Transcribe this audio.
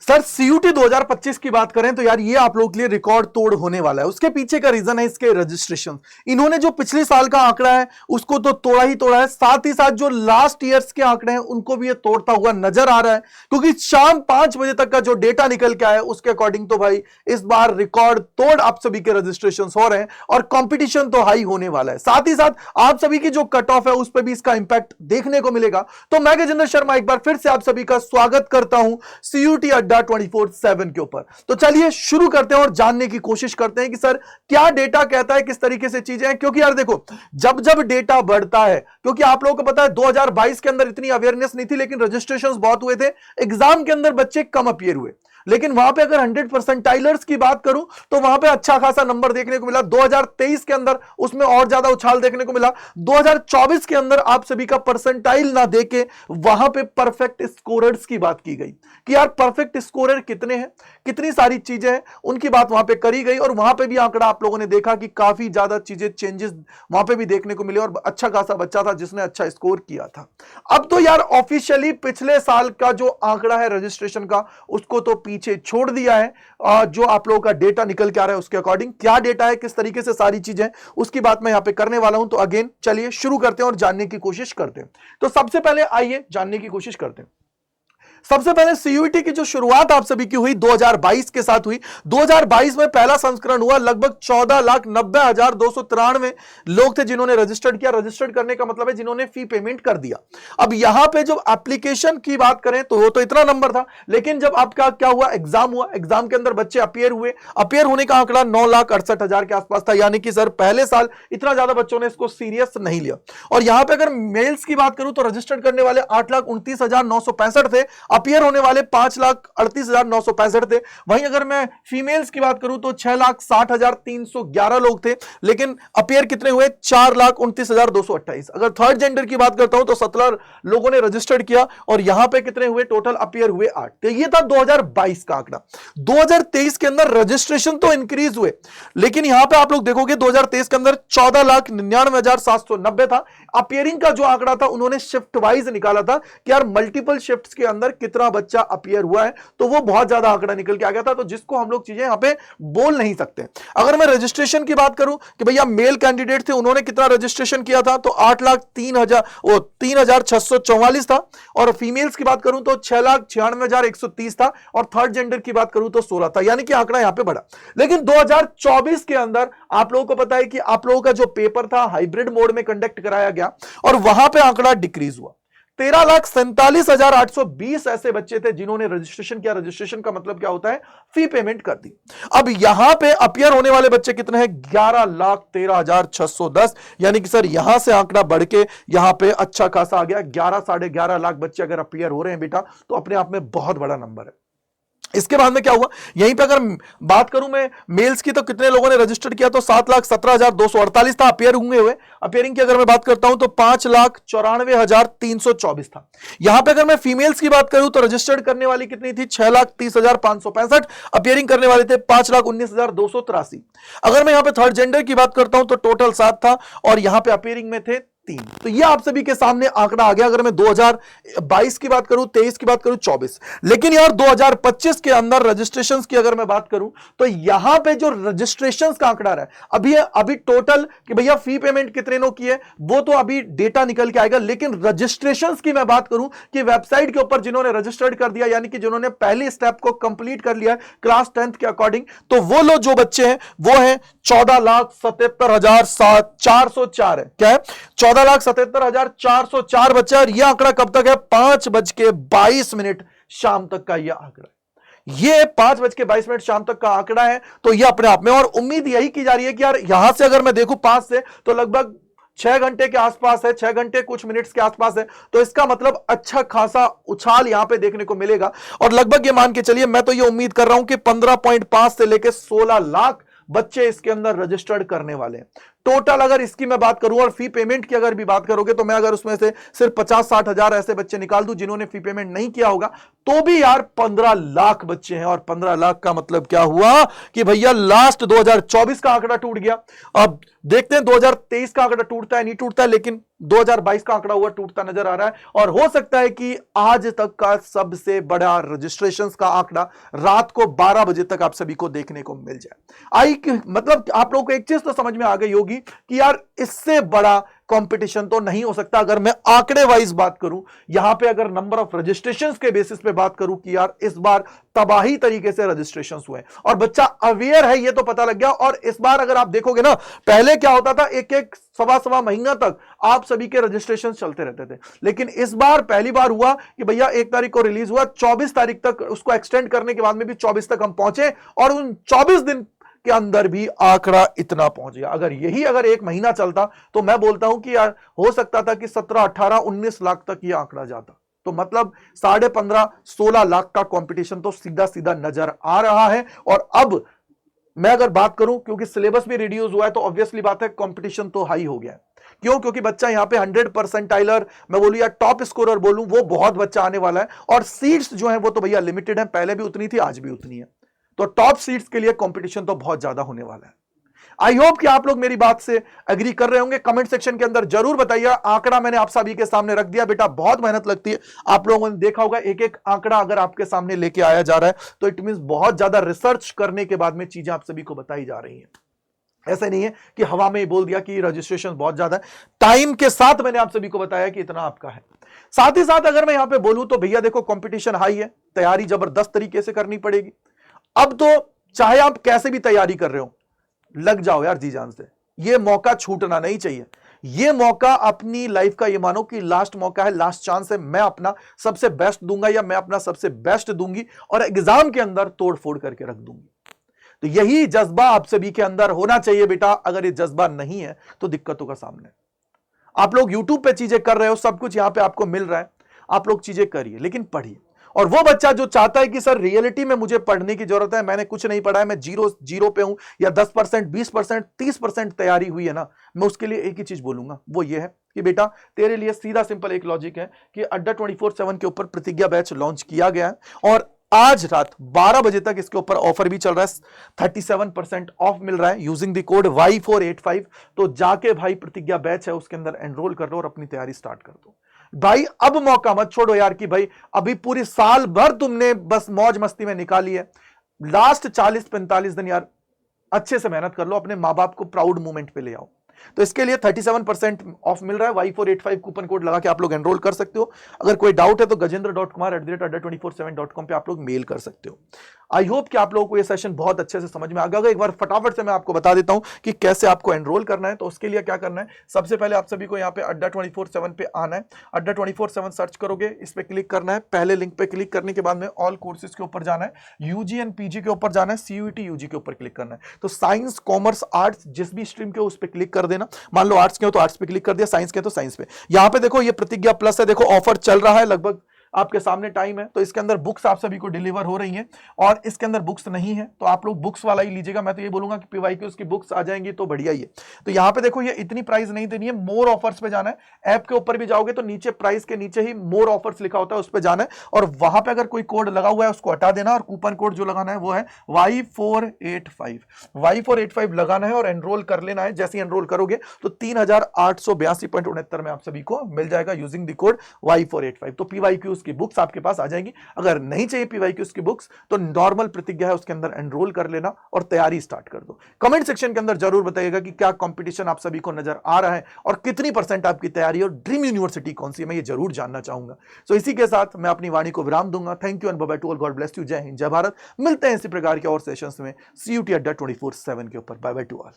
Sir CUT 2025 की बात करें तो यार ये आप लोगों के लिए रिकॉर्ड तोड़ होने वाला है। उसके पीछे का रीजन है इसके रजिस्ट्रेशन। इन्होंने जो पिछले साल का आंकड़ा है उसको तो तोड़ा ही तोड़ा है, साथ ही साथ जो लास्ट ईयर्स के आंकड़े हैं उनको भी ये तोड़ता हुआ नजर आ रहा है, क्योंकि शाम 5 बजे तक का जो डेटा निकल के आया उसके अकॉर्डिंग तो भाई इस बार रिकॉर्ड तोड़ आप सभी के रजिस्ट्रेशन हो रहे हैं और कॉम्पिटिशन तो हाई होने वाला है। साथ ही साथ आप सभी की जो कट ऑफ है उस पर भी इसका इंपैक्ट देखने को मिलेगा। तो मैं गजेंद्र शर्मा एक बार फिर से आप सभी का स्वागत करता हूं सीयूटी अड्डा 24/7 के ऊपर। तो चलिए शुरू करते हैं और जानने की कोशिश करते हैं कि सर क्या डेटा कहता है, किस तरीके से चीजें हैं। क्योंकि यार देखो, जब जब डेटा बढ़ता है, क्योंकि आप लोगों को पता है 2022 के अंदर इतनी अवेयरनेस नहीं थी लेकिन रजिस्ट्रेशंस बहुत हुए थे, एग्जाम के अंदर बच्चे कम अपीयर हुए, लेकिन वहां पे अगर 100 परसेंटाइलर्स की बात करूं तो वहां पे अच्छा खासा नंबर देखने को मिला। 2023 के अंदर उसमें और ज्यादा उछाल देखने को मिला। 2024 के अंदर आप सभी का परसेंटाइल ना देके वहां पे परफेक्ट स्कोरर्स की बात की गई कि यार परफेक्ट स्कोरर कितने हैं, कितनी सारी चीजें हैं, उनकी बात वहां पे करी गई और वहां पे भी आंकड़ा आप लोगों ने देखा कि काफी ज्यादा चीजें चेंजेस वहां पे भी देखने को मिले और अच्छा खासा बच्चा था जिसने अच्छा स्कोर किया था। अब तो यार ऑफिशियली पिछले साल का जो आंकड़ा है रजिस्ट्रेशन का उसको तो पीछे छोड़ दिया है। जो आप लोगों का डेटा निकल के आ रहा है उसके अकॉर्डिंग क्या डेटा है, किस तरीके से सारी चीजें उसकी बात मैं यहां पे करने वाला हूं। तो अगेन चलिए शुरू करते हैं और जानने की कोशिश करते हैं। तो सबसे पहले आइए जानने की कोशिश करते हैं। सबसे पहले सीयूईटी की जो शुरुआत आप सभी की हुई 2022 के साथ हुई। 2022 में पहला संस्करण हुआ, लगभग 14,90,293 लोग थे जिन्होंने रजिस्टर्ड किया। रजिस्टर्ड करने का मतलब है जिन्होंने फी पेमेंट कर दिया। अब यहां पे जो एप्लीकेशन की बात करें तो वो तो इतना नंबर था, लेकिन जब आपका क्या हुआ, एग्जाम हुआ, एग्जाम के अंदर बच्चे अपियर हुए। अपियर होने का आंकड़ा 9,68,000 के आसपास था, यानी कि सर पहले साल इतना ज्यादा बच्चों ने इसको सीरियस नहीं लिया। और यहां पे अगर मेल्स की बात करूं तो रजिस्टर्ड करने वाले 8,29,965 थे, अपियर होने वाले 5,38,965 थे। वहीं अगर मैं फीमेल्स की बात करूं तो 6,60,311 लोग थे, लेकिन अपियर कितने हुए, 4,29,228। अगर थर्ड जेंडर की बात करता हूं तो 17 लोगों ने रजिस्टर्ड किया और यहां पे कितने हुए, टोटल अपियर हुए 8। तो ये था 2022 का आंकड़ा। 2023 के अंदर रजिस्ट्रेशन तो इंक्रीज हुए, लेकिन यहां पे आप लोग देखोगे 2023 के अंदर 14,99,790 था। अपियरिंग का जो आंकड़ा था उन्होंने शिफ्ट वाइज निकाला था कि यार मल्टीपल शिफ्ट्स के अंदर कितना बच्चा अपियर हुआ है, तो वो बहुत ज्यादा आंकड़ा निकल के आ गया था, तो जिसको हम लोग चीजें यहां पे बोल नहीं सकते। अगर मैं रजिस्ट्रेशन की बात करूं कि भैया मेल कैंडिडेट थे, उन्होंने कितना रजिस्ट्रेशन किया था, तो 3,644 था। और फीमेल्स की बात करूं तो 6,96,130 था। और थर्ड जेंडर की बात करूं तो 16 था, यानी कि आंकड़ा यहां पे बढ़ा। लेकिन 2024 के अंदर आप लोगों को पता है कि आप लोगों का जो पेपर था हाइब्रिड मोड में कंडक्ट कराया गया और वहां पे आंकड़ा डिक्रीज हुआ। 13,47,820 ऐसे बच्चे थे जिन्होंने रजिस्ट्रेशन किया। रजिस्ट्रेशन का मतलब क्या होता है, फी पेमेंट कर दी। अब यहां पे अपियर होने वाले बच्चे कितने हैं, 11,13,610, यानी कि सर यहां से आंकड़ा बढ़ के यहां पे अच्छा खासा आ गया। 11 साढ़े 11 लाख बच्चे अगर अपियर हो रहे हैं बेटा, तो अपने आप में बहुत बड़ा नंबर है। इसके बाद में क्या हुआ, यहीं पे अगर बात करूं मैं मेल्स की तो कितने लोगों ने रजिस्टर्ड किया, तो 7,17,248 था अपियर हुए। अपियरिंग की अगर मैं बात करता हूं तो 5,94,324 था। यहां पे अगर मैं फीमेल्स की बात करूं तो रजिस्टर्ड करने वाली कितनी थी, 6,30,565। अपियरिंग करने वाले थे 5,19,283। अगर मैं यहां पे थर्ड जेंडर की बात करता हूं तो टोटल 7 था और यहां पे अपियरिंग में थे 3। तो ये आप सभी के सामने आंकड़ा आ गया। अगर मैं 2022 की बात करूं, 23 की बात करूं, 24, लेकिन यार 2025 के अंदर रजिस्ट्रेशंस की अगर मैं बात करूं तो यहां पे जो रजिस्ट्रेशंस का आंकड़ा है अभी टोटल कि भैया फी पेमेंट कितने लोग की है वो तो अभी डेटा निकल के आएगा, लेकिन रजिस्ट्रेशंस की मैं बात करूं कि वेबसाइट के ऊपर जिन्होंने रजिस्टर्ड कर दिया, यानी कि जिन्होंने पहले स्टेप को कंप्लीट कर लिया क्लास 10th के अकॉर्डिंग, तो वो लोग जो बच्चे हैं वो है 14,77,404 है। क्या है, 14,77,404 बच्चे। और यह आंकड़ा कब तक है, 5:22 शाम तक का यह आंकड़ा है। ये 5:22 शाम तक का आंकड़ा है। तो यह अपने आप में, और उम्मीद यही की जा रही है कि यार यहां से अगर मैं देखूं 5 से तो लगभग 6 घंटे के आसपास है, 6 घंटे कुछ मिनट्स के आसपास है। तो इसका मतलब अच्छा खासा उछाल यहां पे देखने को मिलेगा। और लगभग ये मान के चलिए, मैं तो ये उम्मीद कर रहा हूं कि 15.5 से लेकर 16 लाख बच्चे इसके अंदर रजिस्टर्ड करने वाले हैं। टोटल अगर इसकी मैं बात करूं और फी पेमेंट की अगर भी बात करोगे तो मैं अगर उसमें से सिर्फ 50-60 हजार ऐसे बच्चे निकाल दूं जिन्होंने फी पेमेंट नहीं किया होगा, तो भी यार 15 लाख बच्चे हैं। और 15 लाख का मतलब क्या हुआ कि भैया लास्ट 2024 का आंकड़ा टूट गया। अब देखते हैं 2023 का आंकड़ा टूटता है नहीं टूटता है, लेकिन 2022 का आंकड़ा हुआ टूटता नजर आ रहा है। और हो सकता है कि आज तक का सबसे बड़ा रजिस्ट्रेशंस का आंकड़ा रात को 12 बजे तक आप सभी को देखने को मिल जाए। मतलब आप लोगों को एक चीज तो समझ में आ गई होगी कि यार इससे बड़ा कंपटीशन तो नहीं हो सकता। अगर मैं आंकड़े वाइज बात करूं, यहां पे अगर नंबर ऑफ रजिस्ट्रेशंस के बेसिस पे बात करूं कि यार इस बार तबाही तरीके से रजिस्ट्रेशंस हुए और बच्चा अवेयर है ये तो पता लग गया। और इस बार अगर आप देखोगे ना, पहले क्या होता था, एक एक सवा महीना तक आप सभी के रजिस्ट्रेशन चलते रहते थे, लेकिन इस बार पहली बार हुआ कि भैया 1 तारीख को रिलीज हुआ, 24 तारीख तक उसको एक्सटेंड करने के बाद में भी 24 तक हम पहुंचे और उन 24 दिन के अंदर भी आंकड़ा इतना पहुंच गया। अगर एक महीना चलता तो मैं बोलता हूं कि यार हो सकता था कि 17, 18, 19 लाख तक यह आंकड़ा जाता। तो मतलब 15.5, 16 लाख का कंपटीशन तो सीधा सीधा नजर आ रहा है। और अब मैं अगर बात करूं, क्योंकि सिलेबस भी रिड्यूस हुआ है, तो ऑब्वियसली बात है कंपटीशन तो हाई हो गया है। क्यों? क्योंकि बच्चा यहां पे 100%, मैं बोलूं या टॉप स्कोरर बोलूं, वो बहुत बच्चा आने वाला है। और सीट्स जो है वो तो भैया लिमिटेड है, पहले भी उतनी थी आज भी उतनी है। तो टॉप सीट्स के लिए कंपटीशन तो बहुत ज्यादा होने वाला है। आई होप कि आप लोग मेरी बात से एग्री कर रहे होंगे। कमेंट सेक्शन के अंदर जरूर बताइए। आंकड़ा मैंने आप सभी के सामने रख दिया। बेटा बहुत मेहनत लगती है, आप लोगों ने देखा होगा एक एक आंकड़ा अगर आपके सामने लेके आया जा रहा है तो इट मींस बहुत ज्यादा रिसर्च करने के बाद में चीजें आप सभी को बताई जा रही हैं। ऐसा नहीं है कि हवा में ही बोल दिया कि रजिस्ट्रेशन बहुत ज्यादा है, टाइम के साथ मैंने आप सभी को बताया कि इतना आपका है। साथ ही साथ अगर मैं यहां पे बोलूं तो भैया देखो कंपटीशन हाई है, तैयारी जबरदस्त तरीके से करनी पड़ेगी। अब तो चाहे आप कैसे भी तैयारी कर रहे हो, लग जाओ यार जी जान से। ये मौका छूटना नहीं चाहिए। ये मौका अपनी लाइफ का ये मानो कि लास्ट मौका है, लास्ट चांस है। मैं अपना सबसे बेस्ट दूंगा या मैं अपना सबसे बेस्ट दूंगी और एग्जाम के अंदर तोड़ फोड़ करके रख दूंगी। तो यही जज्बा आप सभी के अंदर होना चाहिए बेटा। अगर ये जज्बा नहीं है तो दिक्कतों का सामना है। आप लोग यूट्यूब पे चीजें कर रहे हो, सब कुछ यहां पे आपको मिल रहा है, आप लोग चीजें करिए, लेकिन पढ़िए। और वो बच्चा जो चाहता है कि सर रियलिटी में मुझे पढ़ने की जरूरत है, मैंने कुछ नहीं पढ़ा है, मैं जीरो पे हूं, या 10%, 20%, 30% तैयारी हुई है ना, मैं उसके लिए एक ही चीज बोलूंगा, वो ये है कि बेटा तेरे लिए सीधा सिंपल एक लॉजिक है कि अड्डा 24/7 के ऊपर प्रतिज्ञा बैच लॉन्च किया गया है और आज रात 12 बजे तक इसके ऊपर ऑफर भी चल रहा है। 37% ऑफ मिल रहा है यूजिंग द कोड Y485। तो जाके भाई प्रतिज्ञा बैच है उसके अंदर एनरोल कर लो और अपनी तैयारी स्टार्ट कर दो भाई। अब मौका मत छोड़ो यार कि भाई अभी पूरी साल भर तुमने बस मौज मस्ती में निकाली है, लास्ट 40-45 दिन यार अच्छे से मेहनत कर लो, अपने माँ बाप को प्राउड मोमेंट पे ले आओ। तो इसके लिए 37% ऑफ मिल रहा है, Y485 कूपन कोड लगा के आप लोग एनरोल कर सकते हो। अगर कोई डाउट है तो gajendra.kumar@adda247.com पे आप लोग मेल कर सकते हो। आई होप कि आप लोगों को ये सेशन बहुत अच्छे से समझ में आ गया। एक बार फटाफट से मैं आपको बता देता हूं कि कैसे आपको एनरोल करना है। तो उसके लिए क्या करना है, सबसे पहले आप सभी को यहाँ पे अड्डा 24/7 पे आना है। अड्डा 24/7 सर्च करोगे, इस पे क्लिक करना है। पहले लिंक पे क्लिक करने के बाद में ऑल कोर्सेज के ऊपर जाना है, यूजी एंड पीजी के ऊपर जाना है, CUET यूजी के ऊपर क्लिक करना है। तो साइंस, कॉमर्स, आर्ट्स जिस भी स्ट्रीम के हो उस पर क्लिक कर देना। मान लो आर्ट्स के हो तो आर्ट्स पे क्लिक कर दिया, साइंस के तो साइंस पे। यहां पे देखो ये प्रतिज्ञा प्लस है, देखो ऑफर चल रहा है, लगभग आपके सामने टाइम है। तो इसके अंदर बुक्स आप सभी को डिलीवर हो रही हैं और इसके अंदर बुक्स नहीं है तो आप लोग बुक्स वाला ही लीजिएगा। मैं तो ये बोलूंगा कि PYQs की बुक्स आ जाएंगी तो बढ़िया ही है। तो यहाँ पे देखो ये इतनी प्राइस नहीं देनी है, मोर ऑफर्स पे जाना है। ऐप के ऊपर भी जाओगे तो नीचे प्राइस के नीचे ही मोर ऑफर्स लिखा होता है, उस पर जाना है और वहां पे अगर कोई कोड लगा हुआ है उसको हटा देना और कूपन कोड जो लगाना है वो है Y485 लगाना है और एनरोल कर लेना है। जैसे ही एनरोल करोगे तो 3882.69 में आप सभी को मिल जाएगा यूजिंग द कोड Y485। तो PYQs की बुक्स आपके पास आ जाएंगी। अगर नहीं चाहिए PYQs की बुक्स तो नॉर्मल प्रतिज्ञा है उसके अंदर एनरोल कर लेना और तैयारी स्टार्ट कर दो। कमेंट सेक्शन के अंदर जरूर बताइएगा कि क्या कंपटीशन आप सभी को नजर आ रहा है और कितनी % आपकी तैयारी और ड्रीम यूनिवर्सिटी कौन सी है, मैं ये जरूर जानना चाहूंगा। तो इसी के साथ मैं अपनी वाणी को विराम दूंगा। Thank you and bye bye to all, God bless you, जय हिंद, जय भारत। मिलते हैं इसी प्रकार के और सेशंस में CUET अड्डा 24/7 के ऊपर। Bye bye to all.